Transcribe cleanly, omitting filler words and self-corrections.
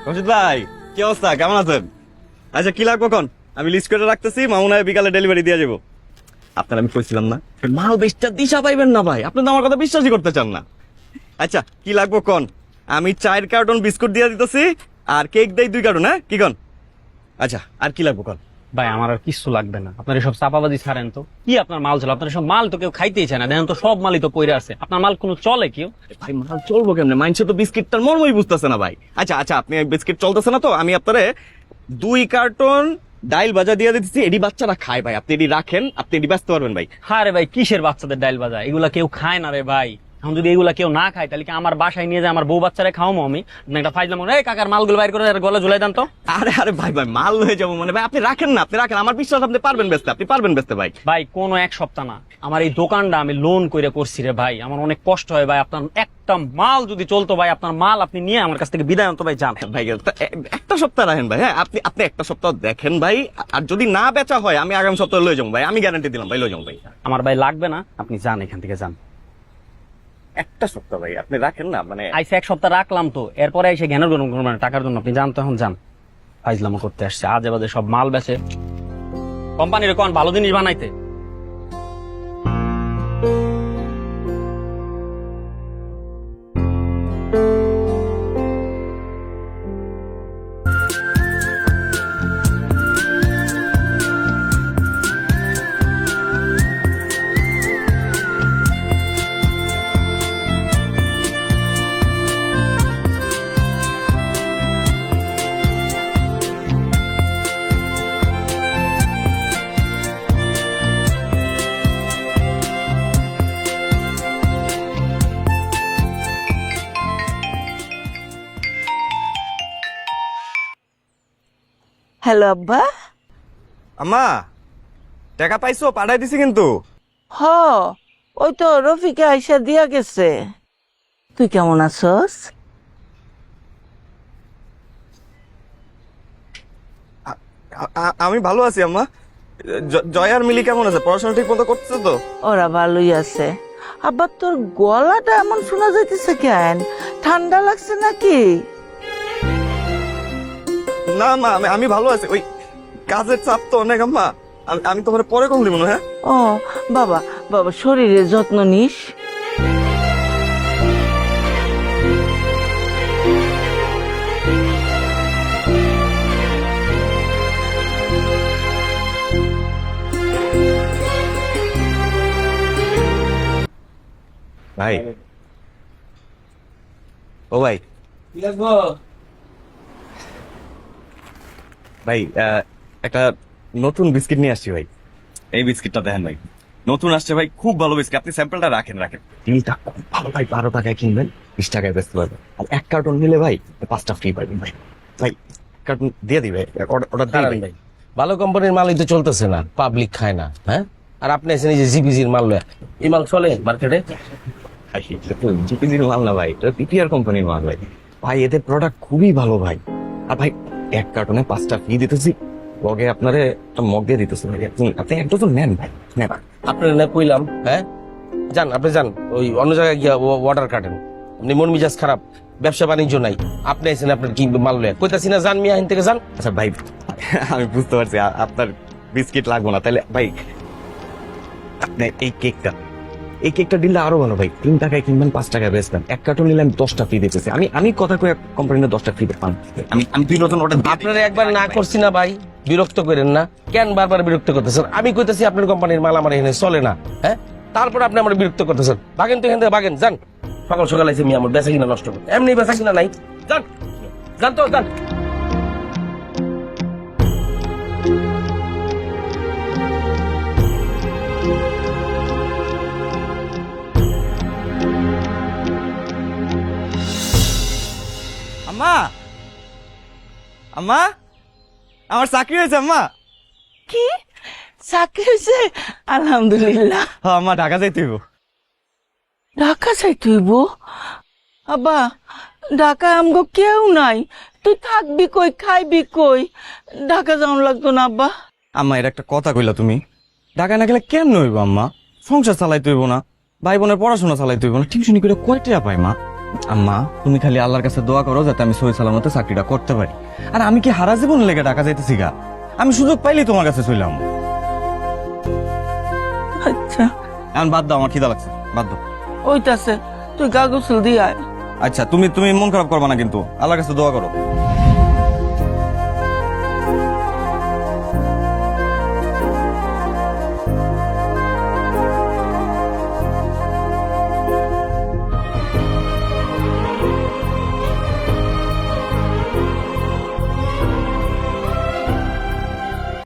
রশিদ ভাই, কি অবস্থা, কেমন আছেন? আচ্ছা, কি লাগবে কোন? আমি লিস্ট করে রাখতেছি, মামুনায় বিকালে ডেলিভারি দিয়ে যাবো। আপনার আমি কইছিলাম না মাল বেচটা দিশা পাইবেন না ভাই, আপনি তো আমার কথা বিশ্বাসই করতে চান না। আচ্ছা, কি লাগবো কোন? আমি 4 কার্টন বিস্কুট দিয়ে দিতেছি, আর কেক দেই 2 কার্টন। হ্যাঁ, কি কোন? আচ্ছা, আর কি লাগবো কোন? ভাই আমার আর কিছু লাগবে না, আপনার সব চাপাবাজি ছাড়েন তো। কি আপনার মাল ছিল? আপনার সব মাল তো কেউ খাইতেই চায় না, দেখেন তো সব মালই তো পইরে আছে। আপনার মাল কোনো চলে কেউ? ভাই মাল চলবো কেমনে? মাইনছে তো বিস্কিটটার মর্মই বুঝতেছে না ভাই। আচ্ছা আচ্ছা, আপনি বিস্কিট চলতেছে না তো আমি আপনারে 2 কার্টন ডাইল ভাজা দিয়ে দিতেছি, এডি বাচ্চারা খায় ভাই, আপনি এডি রাখেন, আপনি এডি ব্যস্ত পারবেন ভাই। হ্যাঁ রে ভাই, কিসের বাচ্চাদের ডাইল ভাজা? এগুলা কেউ খায় না রে ভাই। এখন যদি এগুলা কেউ না খায় তাহলে কি আমার বাসায় নিয়ে যায় আমার বউ বাচ্চারা খাওয়ামো আমি? আপনি একটা ফাইজলাম, এই কাকার মালগুলো বাইর করে গলা ঝুলাই দেন তো। আরে আরে ভাই ভাই, মাল হয়ে যাবো মানে ভাই, আপনি রাখেন না, আপনি রাখেন, আমার বিশ্বাস আপনি পারবেন বেচতে, আপনি পারবেন বেচতে ভাই। ভাই কোনো এক সপ্তাহ না, আমার এই দোকানটা আমি লোন করে করছি রে ভাই, আমার অনেক কষ্ট হয় ভাই। আপনার একটা মাল যদি চলতো ভাই, আপনার মাল আপনি নিয়ে আমার কাছ থেকে বিদায় আনতো ভাই, যান ভাই একটা সপ্তাহ রাখেন ভাই। হ্যাঁ, আপনি আপনি একটা সপ্তাহ দেখেন ভাই, আর যদি না বেচা হয় আমি আগামী সপ্তাহে লয়ে যাবো ভাই, আমি গ্যারান্টি দিলাম ভাই, লয়ে যাবো ভাই। আমার ভাই লাগবে না, আপনি যান এখান থেকে যান। একটা সপ্তাহ ভাই আপনি রাখেন না মানে। আইসে এক সপ্তাহ রাখলাম তো, এরপরে এসে জ্ঞানের গরম করবেন টাকার জন্য। আপনি যান তো, এখন যান। ফাইজলামো করতে আসছে, আজে বাজে সব মাল বেচে। কোম্পানির কোন ভালো জিনিস বানাইতে। হ্যালো আব্বা। আম্মা, টাকা পাইছো? পাঠাই দিছি কিন্তু। হ, ওই তো রফিকে আইসা দিয়া গেছে। তুই কেমন আছস? আমি ভালো আছি আম্মা। জয় আর মিলি কেমন আছে? পড়াশোনা ঠিক মতো করতেছে তো? ওরা ভালোই আছে। আব্বা তোর গলাটা এমন শোনা যাইতেছে কেন? ঠান্ডা লাগছে নাকি? না মা, আমি ভালো আছি। ওই কাজের চাপ তো অনেক আম্মা। আমি তোমার পরে কম দিব না। হ্যাঁ ও বাবা, বাবা শরীরের যত্ন নিস। ভাই, ও ভাই ভাই, একটা নতুন বিস্কিট নিয়ে আসছি ভাই। এই বিস্কিটটা দেখেন ভাই, নতুন আসছে ভাই, খুব ভালো বিস্কিট। আপনি স্যাম্পলটা রাখেন রাখেন। ডিলটা খুব ভালো ভাই, 12 টাকায় কিনবেন, 20 টাকায় বেচতে পারবেন। আর 1 কার্টন নিলে ভাই 5টা ফ্রি পাবেন ভাই। ভাই কার্টন দিয়ে দিবে, অর্ডার দিয়ে দিই ভাই। ভালো কোম্পানির মালই তো চলতেছে না, পাবলিক খায় না। হ্যাঁ, আর আপনি এসে নিজে জিপিজির মাল লয়। এই মাল চলে মার্কেটে? জিপিজির মাল না ভাই, এটা পিপিআর কোম্পানির মাল ভাই। ভাই এদের প্রোডাক্ট খুবই ভালো ভাই। আর ভাই 1 কার্টনে 5টা ফ্রি দিতেছি, লগে আপনারে একটা মগ দিয়ে দিতেছি ভাই। আপনি একটা তো নেন ভাই, নেন। আপনার না কইলাম, হ্যাঁ যান, আপনি যান, ওই অন্য জায়গায় গিয়া অর্ডার কাটেন। আপনি মন মিজাজ খারাপ, ব্যবসা বাণিজ্য নাই, আপনি এসেন আপনার কি মাল লয়। কইতাছি না যান মিয়া, এখান থেকে যান। আচ্ছা ভাই, আমি বুঝতে পারছি আপনার বিস্কিট লাগবো না, তাহলে ভাই আপনি এই কেকটা দিলে আরো ভালো ভাই। 3 টাকায় কিনবেন, 5 টাকায় বেচবেন। 1 কার্টন নিলে আমি 10টা ফ্রি দিতেছি। আমি কথা কয়ে কোম্পানিতে 10টা ফ্রি পান। আমি 2 নতুন অর্ডার আপনারা একবার না করছি না ভাই, বিরক্ত করেন না। কেন বারবার বিরক্ত করতেছেন? আমি কইতাছি আপনার কোম্পানির মাল আমার এখানে চলে না, হ্যাঁ, তারপর আপনি আমার বিরক্ত করতেছেন। ভাগেন তো এখান থেকে, ভাগেন, যান। সকাল সকাল এসে মিয়া আমার বেচা কিনা নষ্ট করে, এমনি বেচা কিনা নাই। যান, যান তো, যান। আম্মা, আম্মা, আমার চাকরি হয়েছে আম্মা। কি চাকরি হয়েছে? আলহামদুলিল্লাহ। হ্যাঁ আম্মা, ঢাকা যাইতে হইব। ঢাকা চাই তুইব? আব্বা, ঢাকায় আমগো কেউ নাই, তুই থাকবি কই, খাইবি কই? ঢাকা যাওয়ান লাগতো না আব্বা? আম্মা, এটা একটা কথা কইলা তুমি। ঢাকায় না গেলে কেমন হইব আম্মা? সংসার চালাইতে হইব না, ভাই বোনের পড়াশোনা চালাইতে হইব না, টিউশনি করে কয় টাকা পাই মা? আম্মা তুমি খালি আল্লাহর কাছে দোয়া করো যাতে আমি সহি সালামতে চাকরিটা করতে পারি। আর আমি কি হারা জীবন লেগে ঢাকা যাইতেছি গা? আমি সুযোগ পাইলেই তোমার কাছে চললাম। আচ্ছা এখন বাদ দাও, আমার খিদা লাগছে, বাদ দাও। ওইটাছে, তুই গা গোসল দিয়ে আয়। আচ্ছা তুমি মন খারাপ করবা না কিন্তু, আল্লাহর কাছে দোয়া করো।